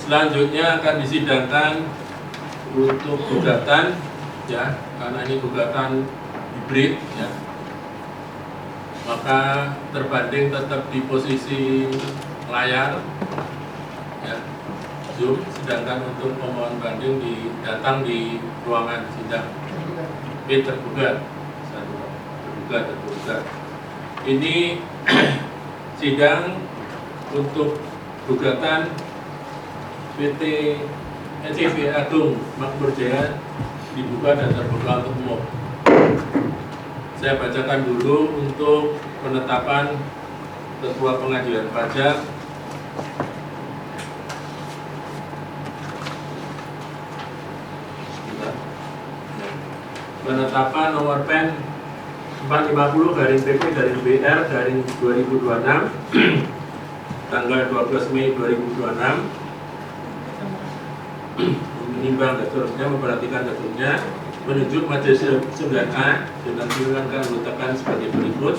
Selanjutnya akan disidangkan untuk gugatan, ya, karena ini gugatan hibrid, ya, maka terbanding tetap di posisi layar, ya, Zoom, sedangkan untuk pemohon banding datang di ruangan sidang. Tergugat. Ini sidang untuk gugatan PT NCV Agung Makmur Jaya dibuka dan terbuka untuk umum. Saya bacakan dulu untuk penetapan Ketua Pengajuan Pajak. Penetapan nomor PEN 450/PP/BR/2026 tanggal 12 Mei 2026, menimbang daturnya, memperhatikan daturnya, menunjuk Majelis 9A dengan pilihan keanggotaan sebagai berikut: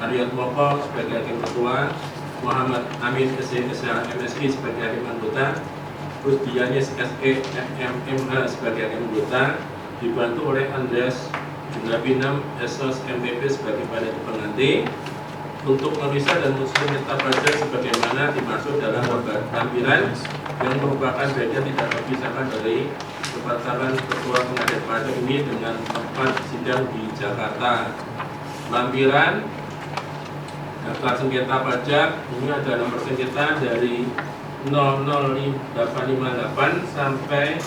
Ariyat Moko sebagai hakim ketua, Muhammad Amin SE/MSI sebagai hakim anggota, Rusdianis SE/MMH sebagai hakim anggota, dibantu oleh Andreas Junapinam SOS MPP sebagai panitia pengganti untuk memeriksa dan mengusul minta pajak sebagaimana dimaksud dalam lampiran yang merupakan bagian tidak terpisahkan dari kepasangan Ketua Pengajuan Pajak ini dengan tempat sidang di Jakarta. Lampiran daftar sengketa pajak ini ada nomor sengketa dari 00858 sampai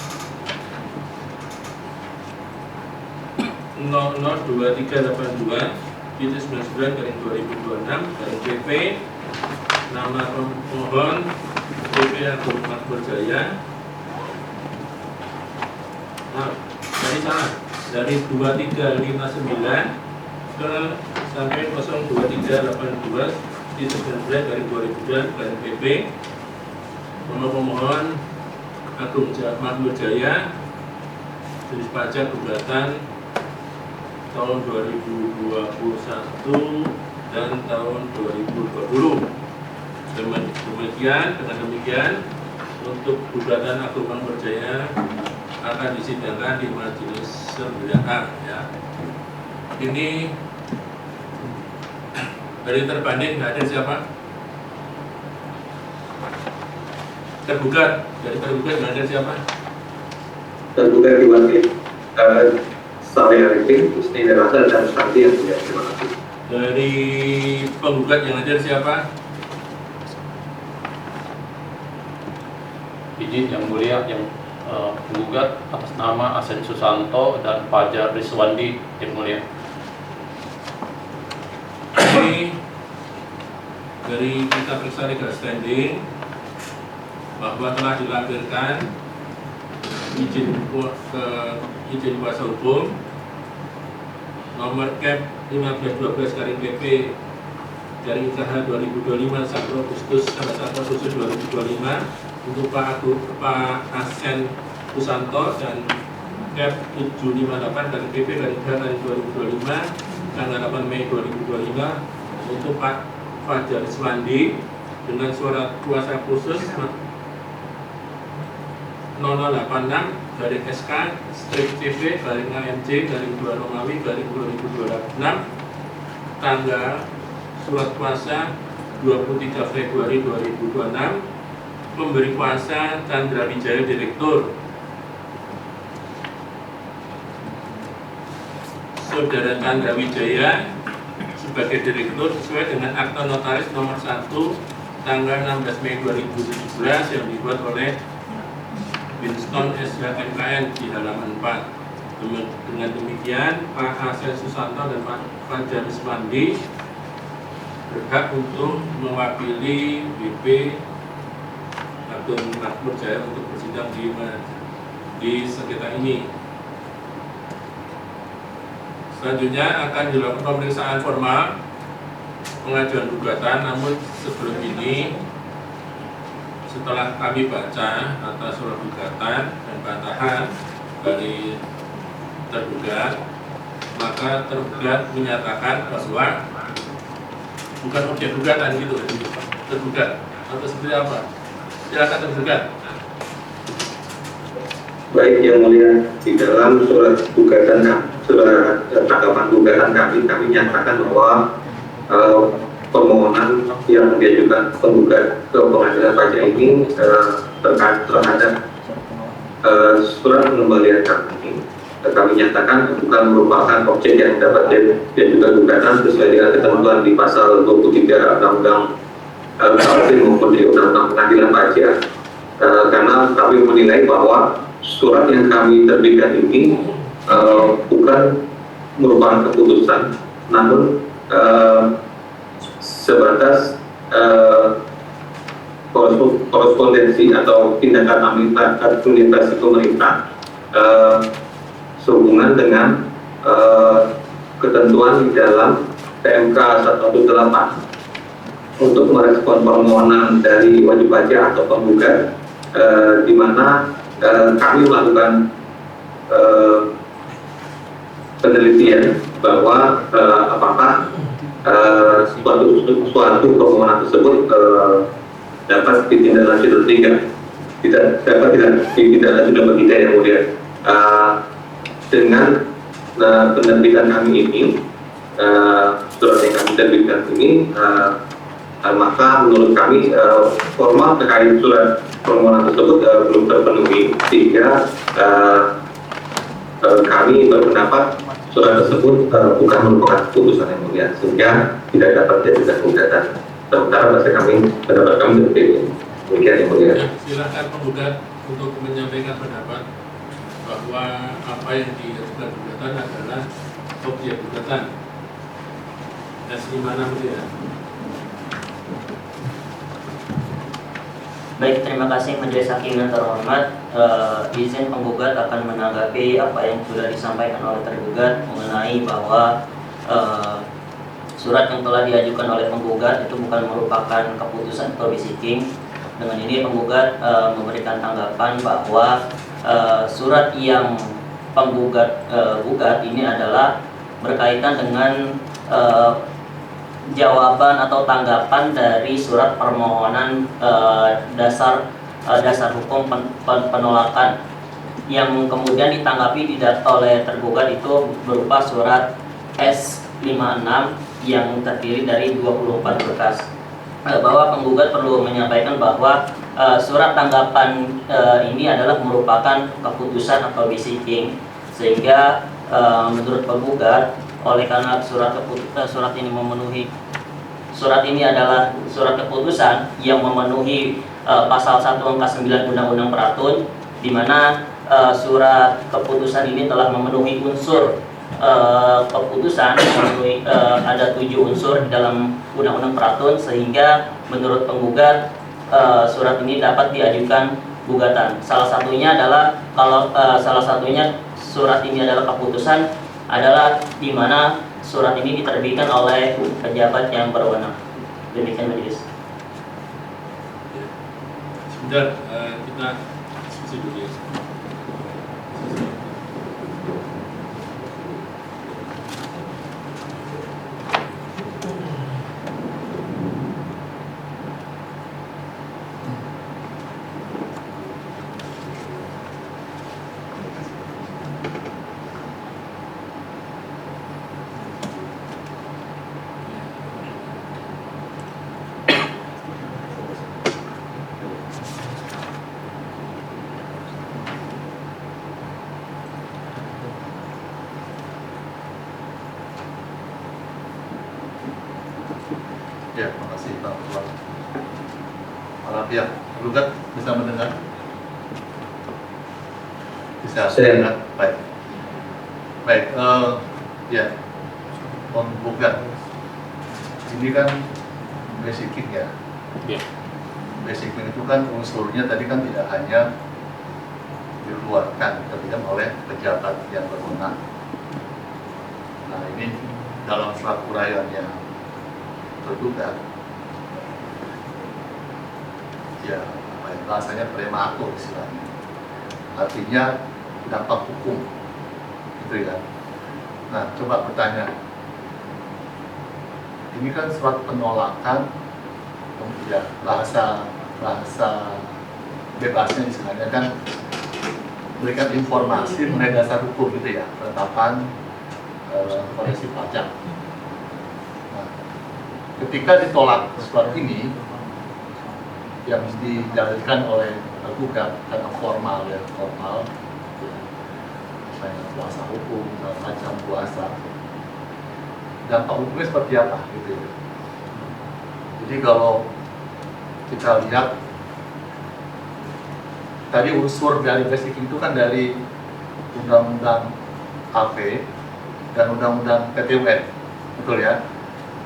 002382/2026 nama pemohon PP Agung Makmur Jaya. Nah, dari 2359 ke sampai 02382/19/2002 PP nama pemohon Agung Makmur Jaya, jenis pajak gugatan tahun 2021 dan tahun 2020. Dengan demikian untuk gugatan Agung Makmur Jaya akan disidangkan di Majelis 9A, ya. Ini dari terbanding hadir siapa? Tergugat, dari tergugat hadir siapa? Tergugat diwakili saya Arifin, Husni Nerasa dan Santi yang punya. Terima kasih. Dari penggugat yang hadir siapa? Izin yang mulia, yang penggugat atas nama Asen Susanto dan Fajar Rizwandi yang mulia. Ini dari kita periksa legal standing bahwa telah dilampirkan izin kuasa hukum nomor CAP 1512/PP dari IKH 2025 1 Agustus sampai 1 Agustus 2025 untuk Pak Asen Susanto, dan CAP 758/PP dari IKH dari 2025 tanggal 8 Mei 2025 untuk Pak Fajar Rizwandi dengan surat kuasa khusus 0086 dari SK strip CV garing AMJ garing 2 Romawi garing 2026 tanggal surat kuasa 23 Februari 2026, pemberi kuasa Chandra Wijaya Direktur, Saudara Chandra Wijaya sebagai Direktur sesuai dengan akta notaris nomor 1 tanggal 16 Mei 2017 yang dibuat oleh Winston SHMKN di halaman 4. Dengan demikian, Pak Asen Susanto dan Pak Fajar Rizwandi berhak untuk mewakili BP Agung Makmur Jaya untuk bersidang di sengketa ini. Selanjutnya akan dilakukan pemeriksaan formal pengajuan gugatan, namun sebelum ini setelah kami baca atas surat gugatan dan bantahan dari tergugat, maka tergugat menyatakan bahwa bukan objek gugatan gitu, tergugat atau seperti apa? Silakan tergugat. Baik yang mulia, di dalam surat gugatan surat tanggapan gugatan kami nyatakan bahwa permohonan yang diajukan penggugat ke pengadilan pajak ini terkait terhadap surat pengembalian kami nyatakan bukan merupakan objek yang dapat diajukan gugatan sesuai dengan ketentuan di pasal 23 Undang-Undang KUHP maupun di Undang-Undang Pengadilan Pajak, karena kami menilai bahwa surat yang kami terbitkan ini bukan merupakan keputusan, namun sebatas korespondensi atau tindakan administrasi pemerintah sehubungan dengan ketentuan di dalam PMK 118 untuk merespon permohonan dari wajib pajak atau penggugat, di mana kami melakukan penelitian bahwa apakah suatu permohonan tersebut dapat ditindaklanjuti atau tidak dapat ditindaklanjuti atau tidak, yang mulia. Dengan penerbitan kami ini, surat yang kami terbitkan ini, maka menurut kami formal terkait surat permohonan tersebut belum terpenuhi, sehingga kami berpendapat surat tersebut bukan merupakan keputusan yang mulia, sehingga tidak dapat dijadikan gugatan. Sementara bahasa kami, pendapat kami berbeda. Demikian yang mulia. Silakan penggugat untuk menyampaikan pendapat bahwa apa yang diajukan gugatan adalah objek gugatan. Di mana mulia? Baik, terima kasih Majelis Hakim yang terhormat. Izin penggugat akan menanggapi apa yang sudah disampaikan oleh tergugat mengenai bahwa surat yang telah diajukan oleh penggugat itu bukan merupakan keputusan atau bisiking. Dengan ini penggugat memberikan tanggapan bahwa surat yang penggugat gugat ini adalah berkaitan dengan jawaban atau tanggapan dari surat permohonan dasar hukum penolakan yang kemudian ditanggapi oleh tergugat itu berupa surat S56 yang terdiri dari 24 berkas. Bahwa penggugat perlu menyampaikan bahwa surat tanggapan ini adalah merupakan keputusan atau bisiking, sehingga menurut penggugat, oleh karena surat ini adalah surat keputusan yang memenuhi pasal 1 angka 9 Undang-Undang Peratun, di mana surat keputusan ini telah memenuhi unsur keputusan, memenuhi ada 7 unsur di dalam Undang-Undang Peratun, sehingga menurut penggugat surat ini dapat diajukan gugatan. Salah satunya surat ini adalah keputusan adalah di mana surat ini diterbitkan oleh pejabat yang berwenang. Demikian majelis. Sebentar, kita diskusi dulu ya. Ya, terima kasih Pak Ketua. Para pihak tergugat bisa mendengar? Bisa mendengar? Baik. Baik, ya, penggugat. Ini kan basicing ya. Ya. Basicing itu kan unsurnya tadi kan tidak hanya dikeluarkan terlihat oleh pejabat yang berwenang. Nah, ini dalam surat uraian yang tergugat, ya bahasanya prematur istilahnya, artinya dampak hukum, gitu ya. Nah, coba bertanya, ini kan surat penolakan, ya bahasa bebasnya istilahnya kan memberikan informasi mengenai dasar hukum gitu ya, penetapan koleksi pajak. Nah, ketika ditolak surat ini yang dijalankan oleh tergugat karena formal ya, formal ya, misalnya kuasa hukum, macam kuasa, dampak hukumnya seperti apa gitu ya. Jadi kalau kita lihat tadi unsur dari basic itu kan dari Undang-Undang AP dan Undang-Undang PT-UN, betul ya.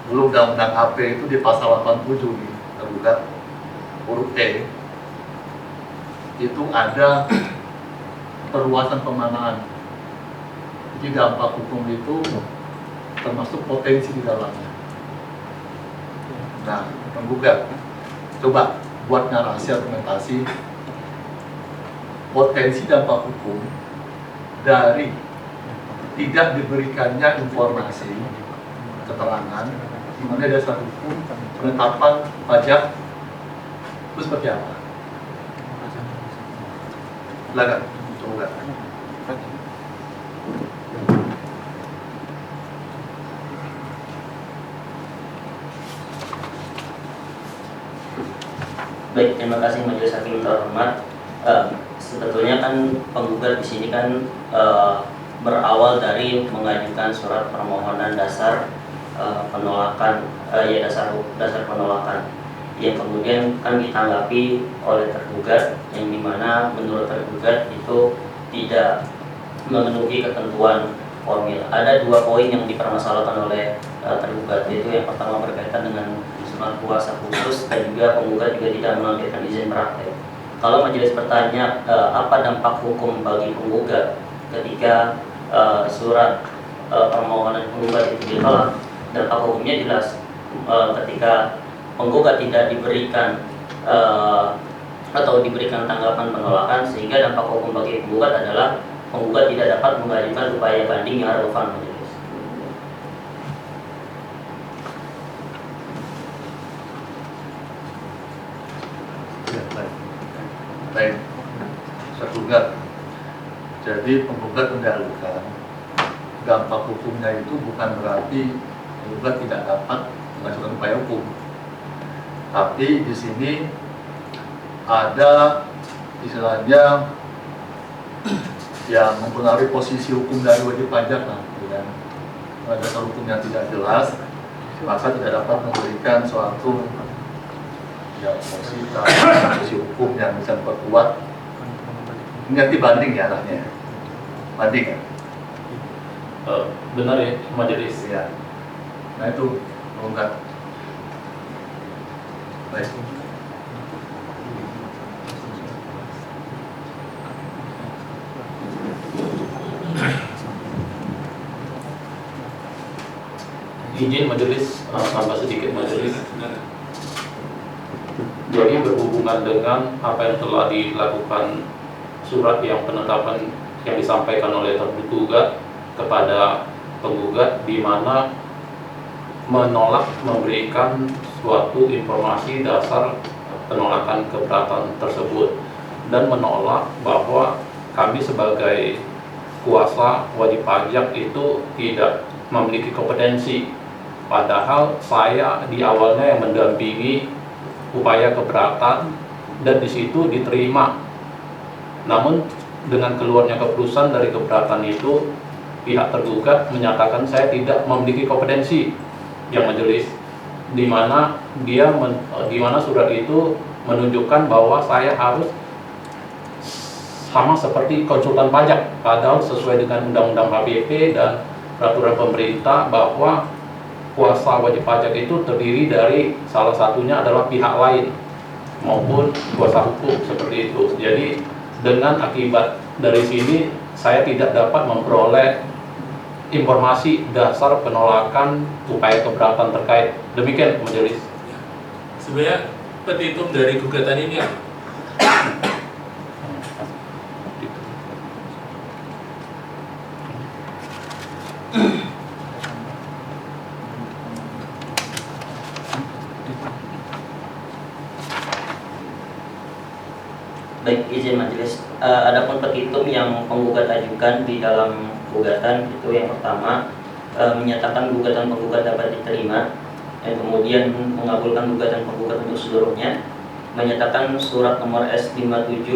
Dulu Undang-Undang AP itu di pasal 87 nih, tergugat huruf E itu ada perluasan pemanaan. Jadi dampak hukum itu termasuk potensi di dalamnya. Nah, penggugat coba buat narasi argumentasi potensi dampak hukum dari tidak diberikannya informasi keterangan mengenai dasar hukum penetapan pajak itu seperti apa? Silakan, coba. Baik, terima kasih Majelis Hakim terhormat. Sebetulnya kan penggugat di sini kan berawal dari mengajukan surat permohonan dasar penolakan, dasar penolakan, yang kemudian kan ditanggapi oleh tergugat, yang dimana menurut tergugat itu tidak memenuhi ketentuan formil. Ada dua poin yang dipermasalahkan oleh tergugat, yaitu yang pertama berkaitan dengan surat kuasa khusus, dan juga penggugat juga tidak melampirkan izin praktek. Kalau majelis bertanya apa dampak hukum bagi penggugat ketika surat permohonan penggugat itu ditolak, dampak hukumnya jelas. Ketika penggugat tidak diberikan atau diberikan tanggapan penolakan, sehingga dampak hukum bagi penggugat adalah penggugat tidak dapat mengajukan upaya banding yang relevan. Baik, tergugat. Jadi penggugat mendahulukan dampak hukumnya itu bukan berarti penggugat tidak dapat mengajukan upaya hukum. Tapi di sini ada istilahnya yang mempengaruhi posisi hukum dari wajib pajak, kan? Ada dasar hukum yang tidak jelas, maka tidak dapat memberikan suatu posisi hukum yang bisa memperkuat. Ini nanti banding ya anaknya, banding ya. Benar ya majelis. Ya. Nah itu penggugat. Baik. Izin majelis, tambah sedikit majelis. Jadi berhubungan dengan apa yang telah dilakukan surat yang penetapan yang disampaikan oleh tergugat kepada penggugat, di mana menolak memberikan suatu informasi dasar penolakan keberatan tersebut, dan menolak bahwa kami sebagai kuasa wajib pajak itu tidak memiliki kompetensi, padahal saya di awalnya yang mendampingi upaya keberatan dan di situ diterima. Namun dengan keluarnya keputusan dari keberatan itu, pihak tergugat menyatakan saya tidak memiliki kompetensi, yang majelis, di mana surat itu menunjukkan bahwa saya harus sama seperti konsultan pajak, padahal sesuai dengan Undang-Undang HPP dan peraturan pemerintah bahwa kuasa wajib pajak itu terdiri dari salah satunya adalah pihak lain maupun kuasa hukum, seperti itu. Jadi dengan akibat dari sini saya tidak dapat memperoleh informasi dasar penolakan upaya keberatan terkait. Demikian majelis. Sebenarnya petitum dari gugatan ini apa? Baik, izin majelis. Adapun petitum yang penggugat ajukan di dalam gugatan itu yang pertama menyatakan gugatan penggugat dapat diterima, dan kemudian mengabulkan gugatan penggugat untuk seluruhnya, menyatakan surat nomor S57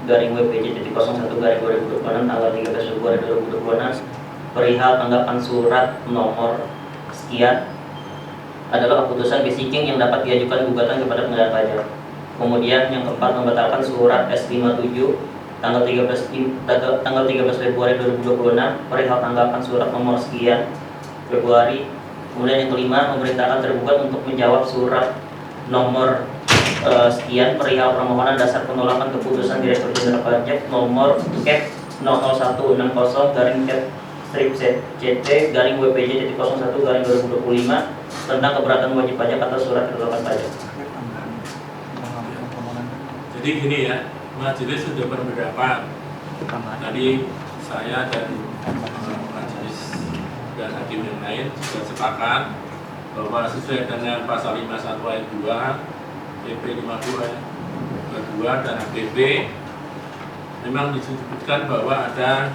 garing WPJ.01 garing 2026 tanggal 13 Februari 2026 perihal tanggapan surat nomor sekian adalah keputusan basiking yang dapat diajukan gugatan kepada pengadilan pajak. Kemudian yang keempat, membatalkan surat S57 tanggal 13 Februari 2026 perihal tanggapan surat nomor sekian Februari. Kemudian yang kelima, memerintahkan tergugat untuk menjawab surat nomor sekian perihal permohonan dasar penolakan keputusan Direktur Jenderal Pajak nomor Cap 00160 garing Cap strip CT garing WPJ.01 garing 2025 tentang keberatan wajib pajak atas surat penolakan pajak. Jadi gini ya, majelis sudah berpendapat. Tadi saya dan majelis dan hakim yang lain sudah sepakat bahwa sesuai dengan pasal 51 ayat 2, PP 50 ayat 2 dan HPP memang disebutkan bahwa ada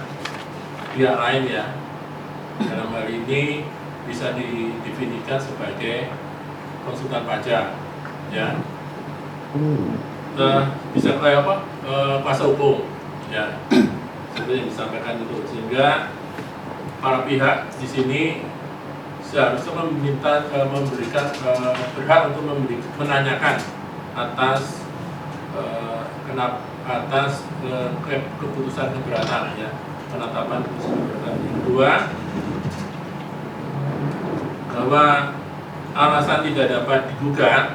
pihak lain ya. Dalam hal ini bisa didefinisikan sebagai konsultan pajak ya. Bisa kayak apa? Kuasa hukum ya. Seperti yang disampaikan itu, sehingga para pihak di sini seharusnya memberikan berhak untuk menanyakan atas keputusan keberatan ya, penetapan keputusan keberatan. Yang kedua, bahwa alasan tidak dapat digugat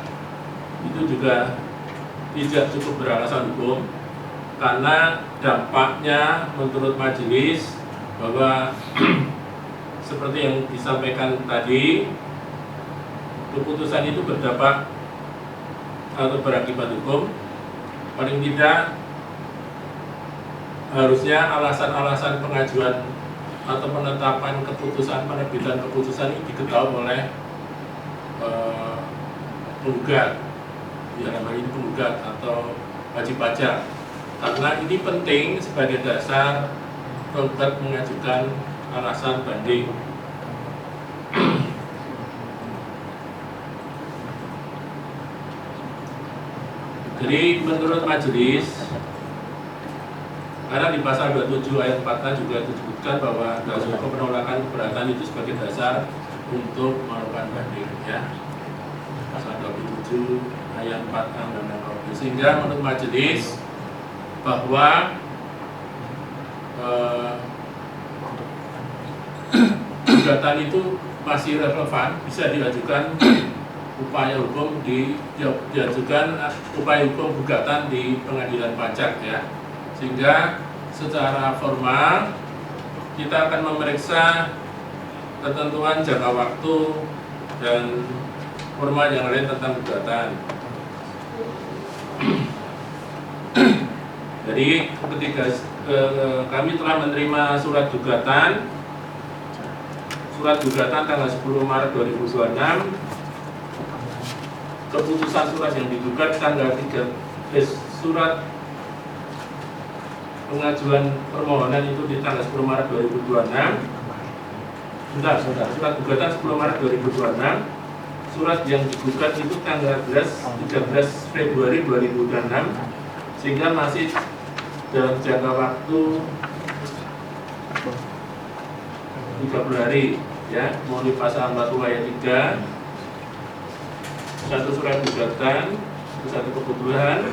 itu juga tidak cukup beralasan hukum, karena dampaknya menurut majelis bahwa seperti yang disampaikan tadi, keputusan itu berdampak atau berakibat hukum. Paling tidak harusnya alasan-alasan pengajuan atau penetapan keputusan, penerbitan keputusan ini diketahui oleh penggugat, dalam hal ini penggugat atau wajib pajak, karena ini penting sebagai dasar penggugat mengajukan alasan banding. Jadi menurut majelis, karena di pasal 27 ayat 4 juga disebutkan bahwa dasar penolakan keberatan itu sebagai dasar untuk melakukan banding ya. Pasal 27 ayat 4 Undang-Undang KUHP. Sehingga menurut majelis bahwa gugatan itu masih relevan, bisa diajukan upaya hukum diajukan upaya hukum gugatan di pengadilan pajak ya. Sehingga secara formal kita akan memeriksa ketentuan jangka waktu dan formal yang lain tentang gugatan. Jadi ketika kami telah menerima surat gugatan tanggal 10 Maret 2026, keputusan surat yang digugat tanggal 3 surat pengajuan permohonan itu di tanggal 10 Maret 2026. Surat gugatan 10 Maret 2026, surat yang digugat itu tanggal 13 Februari 2026, sehingga masih dalam jangka waktu 30 hari ya, melalui pasal 40 ayat 3, satu surat gugatan, satu kebutuhan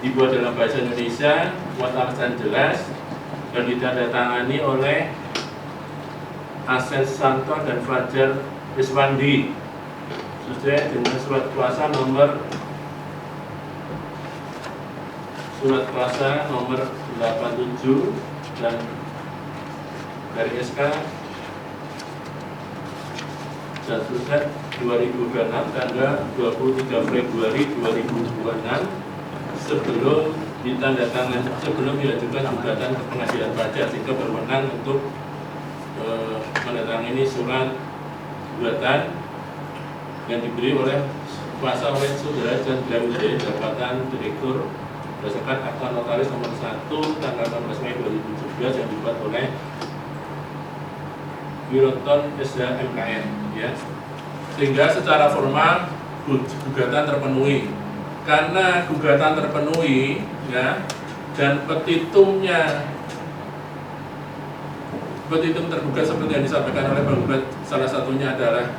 dibuat dalam bahasa Indonesia, muat alasan jelas, dan ditandatangani oleh Ases Santo dan Fajar Iswandi sesuai dengan surat kuasa nomor 87 dan dari SK dan surat 2026 tanggal 23 Februari 2026 sebelum diajukan gugatan ke pengadilan pajak, sehingga berwenang untuk menandatangani surat gugatan yang diberi oleh kuasa oleh saudara dan BUD jabatan direktur berdasarkan akta notaris nomor 1 tanggal 16 Mei 2017 yang dibuat oleh Wiroton SH MKN, ya. Sehingga secara formal gugatan terpenuhi. Karena gugatan terpenuhi, ya, dan petitum tergugat seperti yang disampaikan oleh penggugat, salah satunya adalah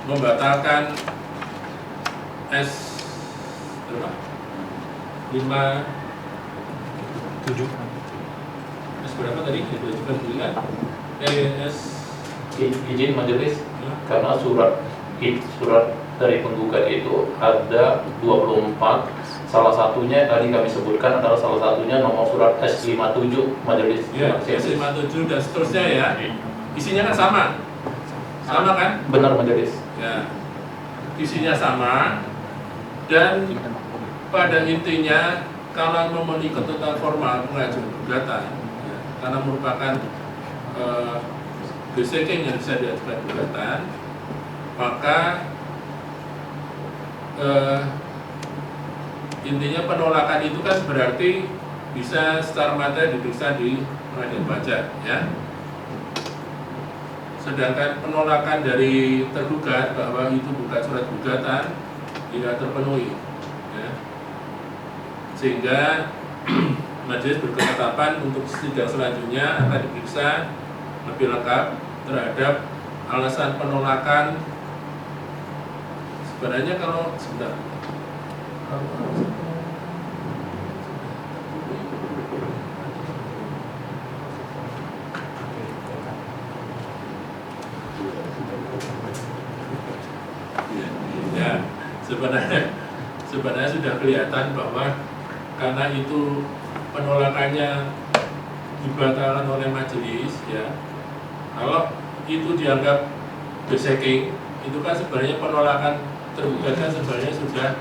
membatalkan S 5 7 S berapa tadi? Izin majelis, karena surat dari penggugat itu ada 24. Salah satunya tadi kami sebutkan adalah salah satunya nomor surat S57 majelis. Ya, S57 dan seterusnya, ya. Isinya kan sama. Sama kan? Benar majelis. Ya. Isinya sama, dan pada intinya kalau memenuhi ketentuan formal pengajuan gugatan, ya, karena merupakan gesek yang bisa diajukan gugatan, maka intinya penolakan itu kan berarti bisa secara materi diperiksa di pengadilan pajak, ya. Sedangkan penolakan dari tergugat bahwa itu bukan surat gugatan tidak terpenuhi, ya. Sehingga majelis berketetapan untuk sidang selanjutnya akan diperiksa lebih lengkap terhadap alasan penolakan. Sebenarnya kalau sebentar, ya, sebenarnya sudah kelihatan bahwa karena itu penolakannya dibatalkan oleh majelis, ya. Kalau itu dianggap deseking, itu kan sebenarnya penolakan tergugatnya sebenarnya sudah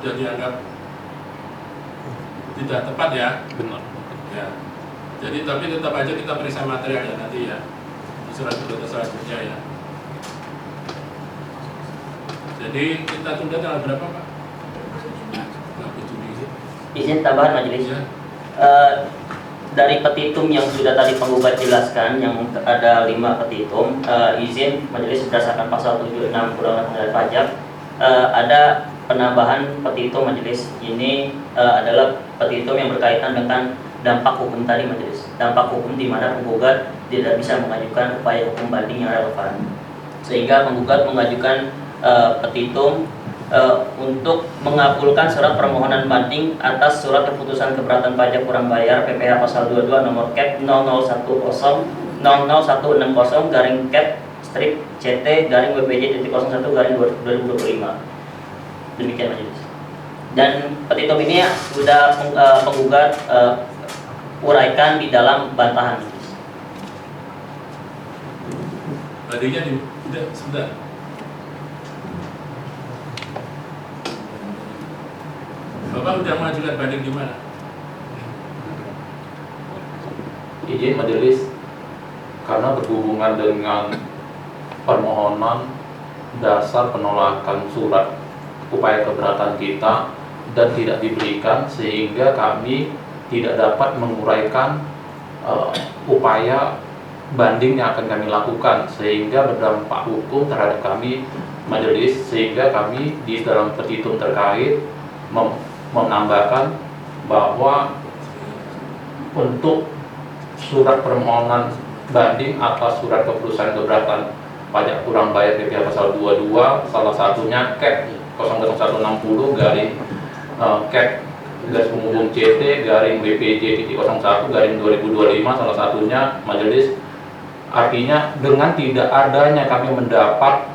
dianggap tidak tepat, ya. Benar. Ya. Jadi tapi tetap aja kita periksa materialnya nanti, ya, di surat gugatan selanjutnya, ya. Jadi kita tunda tanggal berapa, Pak? Izin tambahan majelis. Ya. Dari petitum yang sudah tadi penggugat jelaskan, yang ada 5 petitum, izin majelis berdasarkan pasal 76 Undang-Undang Pengendalian Pajak, ada penambahan petitum majelis. Ini adalah petitum yang berkaitan dengan dampak hukum tadi majelis. Dampak hukum di mana penggugat tidak bisa mengajukan upaya hukum banding yang relevan, sehingga penggugat mengajukan petitum untuk mengabulkan surat permohonan banding atas surat keputusan keberatan pajak kurang bayar PPh pasal 22 nomor Cap 00160 garing Cap strip CT garing WPJ.01 garing 2025. Demikian majelis. Dan petitum ini sudah penggugat uraikan di dalam bantahan. Tadinya tidak sebentar. Bapak sudah mengajukan banding di mana? Izin majelis, karena berhubungan dengan permohonan dasar penolakan surat upaya keberatan kita dan tidak diberikan, sehingga kami tidak dapat menguraikan upaya banding yang akan kami lakukan, sehingga berdampak hukum terhadap kami majelis, sehingga kami di dalam petitum terkait menambahkan bahwa untuk surat permohonan banding atas surat keputusan keberatan pajak kurang bayar PPh pasal 22, salah satunya Cap 00160 garing Cap garis penghubung CT garing WPJ.01 garing 2025, salah satunya majelis. Artinya dengan tidak adanya kami mendapat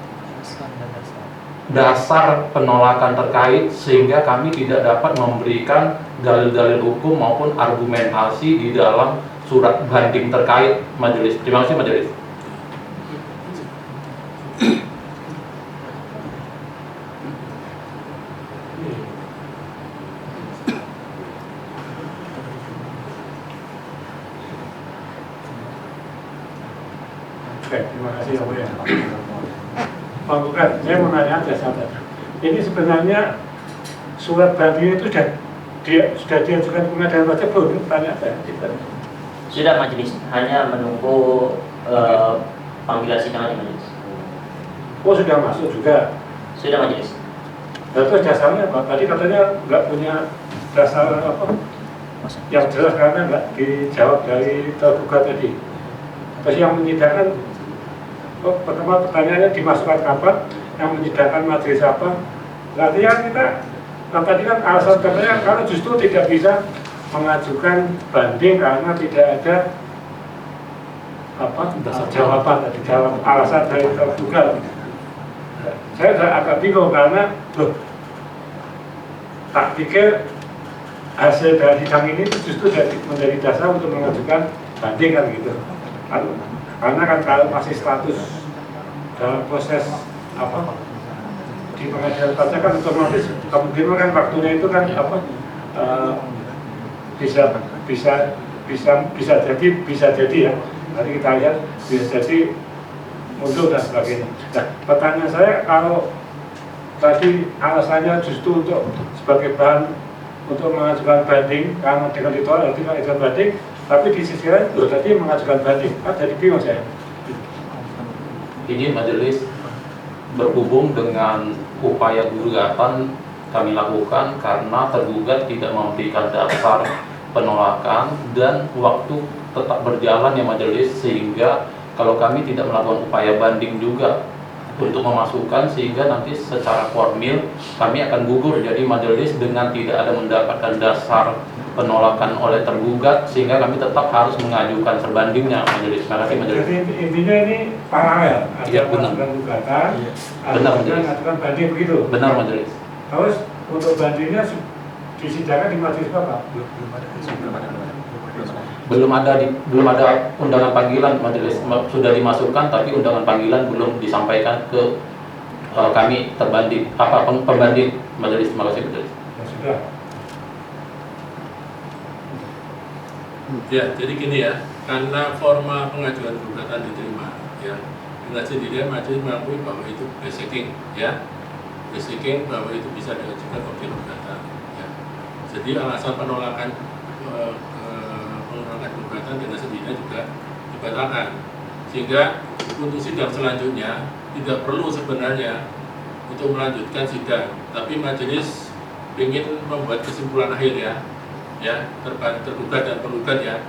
dasar penolakan terkait, sehingga kami tidak dapat memberikan dalil-dalil hukum maupun argumentasi di dalam surat banding terkait majelis. Terima kasih majelis. Oke, terima kasih ya Bu ya. Penggugat, saya mau nanya aja sahabat. Ini sebenarnya surat banding itu sudah diajukan pengadilan pajak belum? Tanya saya. Sudah majelis, hanya menunggu panggilan sidang di majelis. Oh sudah masuk juga. Sudah majelis. Terus dasarnya apa? Tadi katanya nggak punya dasar apa? Yang jelas karena nggak dijawab dari tergugat tadi. Terus yang menyidangkan, pertama pertanyaannya dimasukkan kapan? Yang menyidangkan majelis apa? Berarti kan kita, tadi kan alasan katanya kalau justru tidak bisa mengajukan banding karena tidak ada apa jawaban tadi, jawab alasan dari tergugat. Saya agak bingung karena tak pikir hasil dari sidang ini justru menjadi dasar untuk mengajukan banding kan gitu. Karena kan kalau masih status dalam proses apa di pengadilan pajak kan otomatis kemungkinan kan waktunya itu kan apa bisa jadi ya. Nanti kita lihat bisa jadi mundur dan sebagainya. Nah, pertanyaan saya kalau tadi alasannya justru untuk sebagai bahan untuk mengajukan banding karena dengan ditolak tidak mengajukan banding, tapi di sisi lain tadi mengajukan banding, kan jadi bingung saya. Ini majelis berhubung dengan upaya gugatan kami lakukan karena tergugat tidak memberikan dasar penolakan dan waktu tetap berjalan ya majelis, sehingga kalau kami tidak melakukan upaya banding juga untuk memasukkan sehingga nanti secara formil kami akan gugur. Jadi majelis dengan tidak ada mendapatkan dasar penolakan oleh tergugat sehingga kami tetap harus mengajukan perbandingnya majelis. Terima kasih majelis. Jadi intinya ini paralel, Iya, benar. gugatan, Benar, majelis. mengajukan banding begitu. Benar majelis. Terus untuk bandingnya disidangkan di majelis apa? Belum ada undangan panggilan majelis, sudah dimasukkan tapi undangan panggilan belum disampaikan ke kami terbanding pembanding majelis. Terima kasih majelis. Ya sudah. Ya, jadi gini ya, karena forma pengajuan gugatan diterima, ya, dengan sendirian majelis mengakui bahwa itu basicking, ya, basicking bahwa itu bisa diajukan objek gugatan, ya. Jadi alasan penolakan gugatan dengan sendirinya juga dibatalkan, sehingga untuk sidang selanjutnya tidak perlu sebenarnya untuk melanjutkan sidang, tapi majelis ingin membuat kesimpulan akhir ya tergugat dan penggugat ya.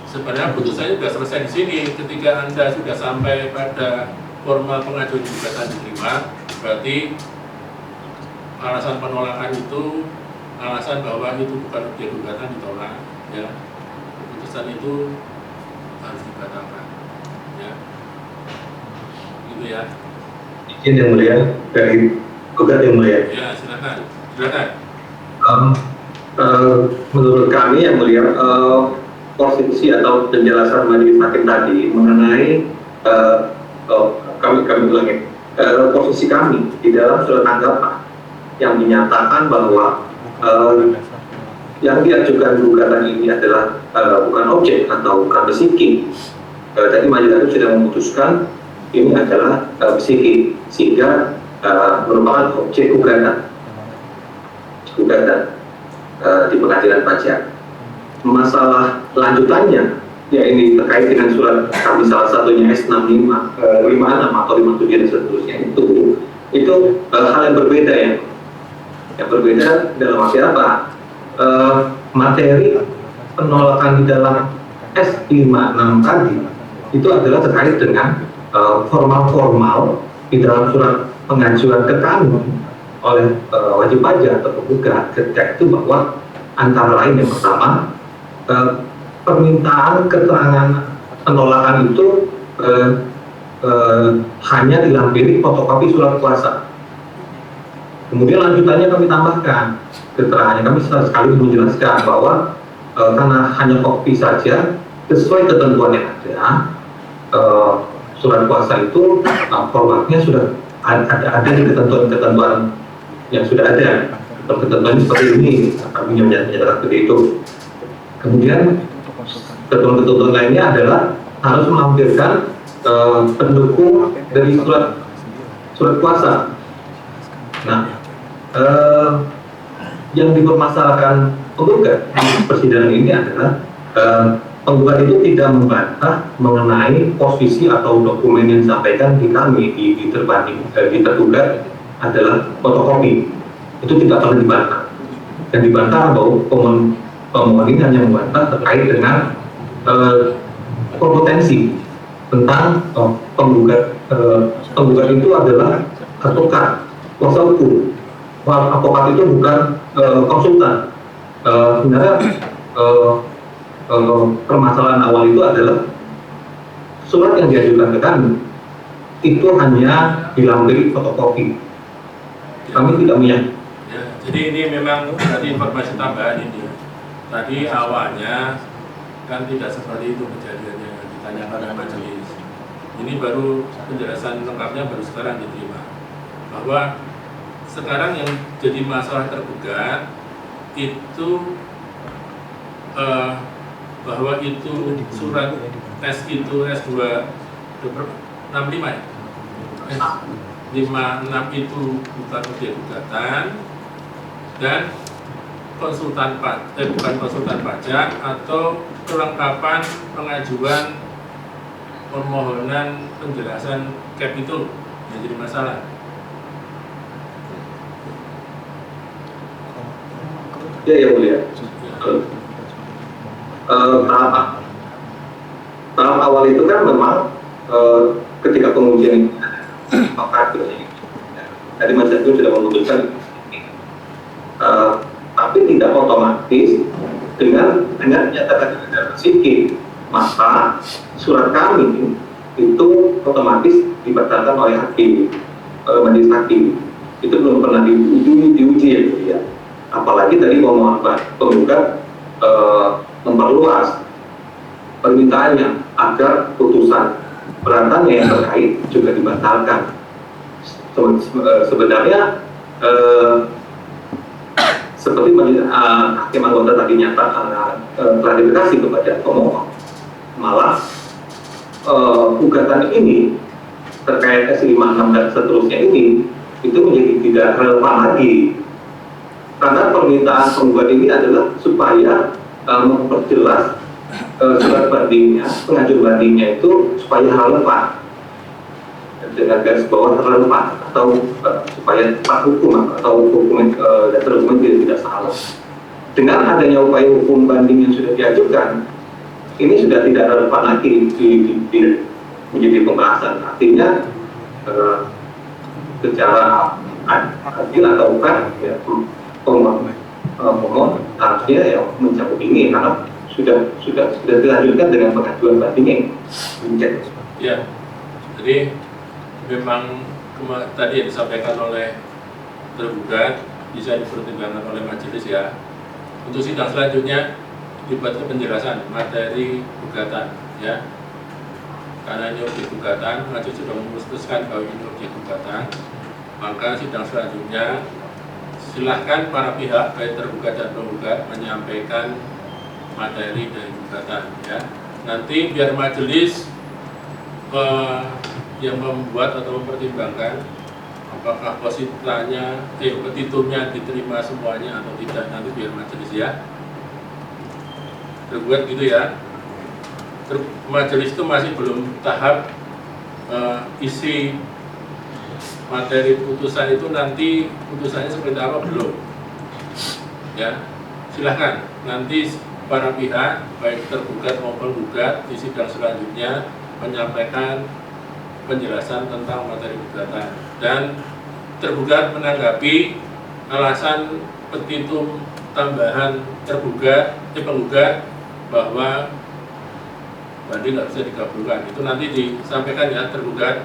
Sebenarnya putusannya sudah selesai di sini. Ketika Anda sudah sampai pada formal pengajuan gugatan diterima, berarti alasan penolakan itu alasan bahwa itu bukan objek gugatan ditolak, ya. Putusan itu harus dibatalkan, ya. Gitu ya. Izin yang mulia dari gugat yang mulia. Ya, silakan. Menurut kami yang mulia, posisi atau penjelasan majelis hakim tadi mengenai kami ulangi, posisi kami di dalam surat tanggapan yang menyatakan bahwa yang diajukan gugatan ini adalah bukan objek atau bukan basiking. Tadi majelis hakim sudah memutuskan ini adalah basiking, sehingga merupakan objek gugatan di pengadilan pajak. Masalah lanjutannya, ya ini terkait dengan surat kami salah satunya S65, 56 atau 57 dan seterusnya itu hal yang berbeda ya. Yang berbeda dalam arti apa? Materi penolakan di dalam S56 tadi itu adalah terkait dengan formal-formal di dalam surat pengajuan ke kami oleh wajib pajak atau penggugat ketika itu, bahwa antara lain yang pertama, permintaan keterangan penolakan itu hanya dilampiri fotokopi surat kuasa. Kemudian lanjutannya kami tambahkan keterangannya, kami sekali menjelaskan bahwa karena hanya kopi saja sesuai ketentuan yang ada, surat kuasa itu formatnya sudah ada di ketentuan yang sudah ada. Ketentuan seperti ini, kami menyatakan seperti itu. Kemudian ketentuan lainnya adalah harus melampirkan pendukung dari surat surat kuasa. Nah, yang dipermasalahkan penggugat di persidangan ini adalah penggugat itu tidak membantah mengenai posisi atau dokumen yang disampaikan di kami di tergugat adalah fotokopi. Itu tidak pernah dibantah. Dan dibantah bahwa pemohon ini hanya membantah terkait dengan kompetensi tentang penggugat itu adalah advokat, kuasa hukum. Advokat itu bukan konsultan. Sebenarnya permasalahan awal itu adalah surat yang diajukan ke kami itu hanya dilampiri fotokopi. Kami tidak meyakini. Ya, jadi ini memang tadi informasi tambahan ini. Tadi awalnya kan tidak seperti itu kejadiannya yang ditanyakan oleh majelis. Ini baru penjelasan lengkapnya baru sekarang diterima bahwa sekarang yang jadi masalah tergugat itu bahwa itu surat tes itu S2 65 ya? 56 itu bukan objek gugatan dan bukan konsultan pajak atau kelengkapan pengajuan permohonan penjelasan capital yang jadi masalah. Ya, yang mulia. Tahap awal itu kan memang ketika pengujian tadi Mas Jatuh sudah memutuskan, tapi tidak otomatis dengan menyatakan tidak psikik, maka surat kami itu otomatis dibatalkan oleh hakim, majelis hakim. Itu belum pernah diuji ya. Apalagi tadi pemohon penggugat memperluas permintaannya agar putusan peratannya yang terkait juga dibatalkan. Sebenarnya seperti hakim anggota tadi klarifikasi kepada pemohon, malah gugatan ini terkait S56 dan seterusnya ini itu menjadi tidak relevan lagi. Karena permintaan penggugat ini adalah supaya memperjelas surat bandingnya, pengajuan bandingnya itu supaya relevan dengan garis bawah relevan atau supaya tepat hukum atau dokumen dasar dokumen tidak salah. Dengan adanya upaya hukum banding yang sudah diajukan, ini sudah tidak relevan lagi menjadi pembahasan. Artinya secara adil atau bukan ya, pemohon harusnya yang mencabut ini karena sudah dilanjutkan dengan pengajuan banding ini. Ya, jadi memang tadi yang disampaikan oleh tergugat bisa dipertimbangkan oleh majelis ya. Untuk sidang selanjutnya dibuat penjelasan materi gugatan ya. Karena ini objek gugatan, majelis sudah memutuskan bahwa ini objek gugatan, maka sidang selanjutnya silahkan para pihak baik tergugat dan penggugat menyampaikan materi dari gugatan ya. Nanti biar majelis yang membuat atau mempertimbangkan apakah petitumnya diterima semuanya atau tidak, nanti biar majelis ya. Tergugat gitu ya. Majelis itu masih belum tahap isi materi putusan itu, nanti putusannya seperti apa belum ya. Silahkan nanti para pihak baik tergugat maupun gugat di sidang selanjutnya menyampaikan penjelasan tentang materi gugatan, dan tergugat menanggapi alasan petitum tambahan penggugat bahwa banding nggak bisa dikabulkan. Itu nanti disampaikan ya tergugat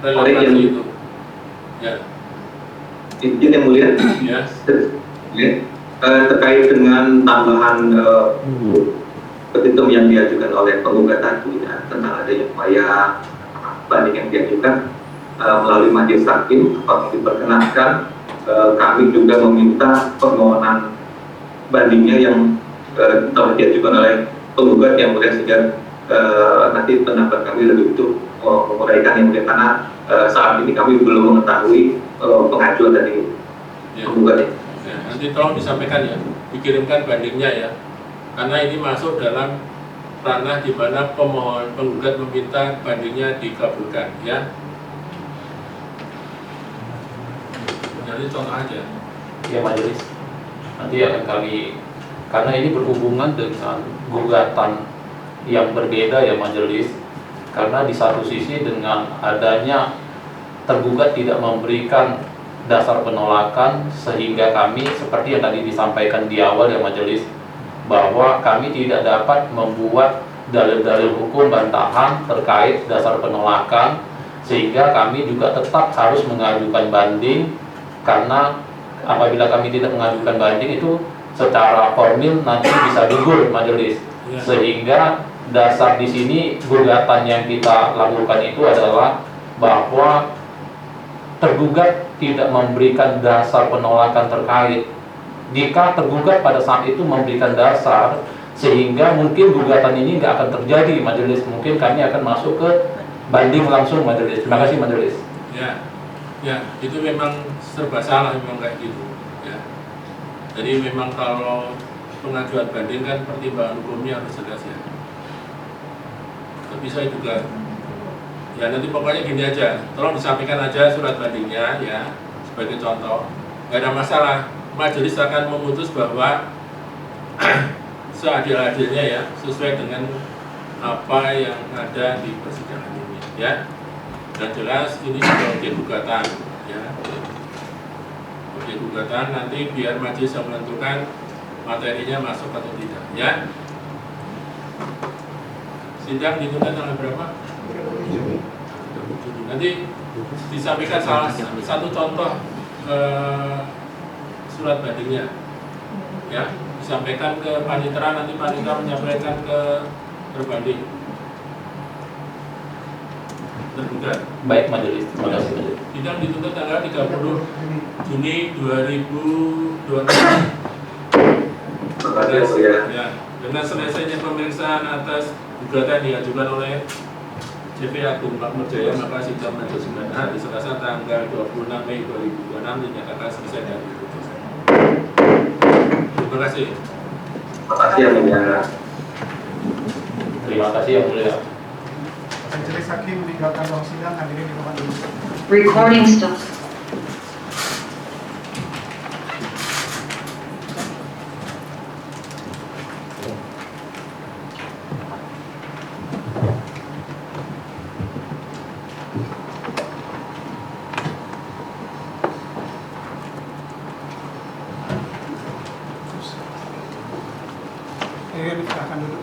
relevansi itu ya. Izin yang mulia Ya. Terkait dengan tambahan petitum yang diajukan oleh penggugat tadi ya, tentang adanya upaya banding yang diajukan melalui majelis hakim, apakah diperkenankan kami juga meminta permohonan bandingnya yang telah diajukan oleh penggugat yang mulia sehingga nanti pendapat kami lebih untuk menguraikan yang mulia, karena saat ini kami belum mengetahui pengajuan dari penggugat. Ya, nanti tolong disampaikan ya, dikirimkan bandingnya ya, karena ini masuk dalam ranah di mana pemohon penggugat meminta bandingnya dikabulkan ya. Jadi contoh aja. Ya majelis, nanti akan kami, karena ini berhubungan dengan gugatan yang berbeda ya majelis, karena di satu sisi dengan adanya tergugat tidak memberikan dasar penolakan, sehingga kami seperti yang tadi disampaikan di awal ya majelis, bahwa kami tidak dapat membuat dalil-dalil hukum bantahan terkait dasar penolakan, sehingga kami juga tetap harus mengajukan banding, karena apabila kami tidak mengajukan banding itu secara formil nanti bisa gugur majelis. Sehingga dasar di sini gugatan yang kita lakukan itu adalah bahwa tergugat tidak memberikan dasar penolakan terkait. Jika tergugat pada saat itu memberikan dasar, sehingga mungkin gugatan ini nggak akan terjadi majelis, mungkin kami akan masuk ke banding langsung majelis. Terima kasih majelis. Ya, itu memang serba salah memang kayak gitu ya. Jadi memang kalau pengajuan banding kan pertimbangan hukumnya harus jelas ya. Tapi saya juga ya nanti pokoknya gini aja, tolong disampaikan aja surat bandingnya ya, sebagai contoh. Nggak ada masalah, majelis akan memutus bahwa seadil-adilnya ya, sesuai dengan apa yang ada di persidangan ini ya. Dan jelas ini sudah objek gugatan ya. Objek gugatan nanti biar majelis yang menentukan materinya masuk atau tidak ya. Sidang ditunda tanggal berapa? Nanti disampaikan salah satu contoh surat bandingnya ya, disampaikan ke panitera, nanti panitera menyampaikan ke berbanding tergugat. Baik majelis, terima kasih majelis. Sidang dituntut tanggal 30 Juni 2020. Terima kasih Ya, dengan selesainya pemeriksaan atas gugatan diajukan oleh CV Agung Makmur Jaya, maka sidang majelis pidana di Selasa tanggal 26 Mei 2026 dinyatakan selesai dan diputuskan. Terima kasih. Terima kasih yang mulia. Terima kasih yang mulia. Majelis Hakim meninggalkan ruang sidang, hadirin dihormati. Recording stop. Silahkan duduk.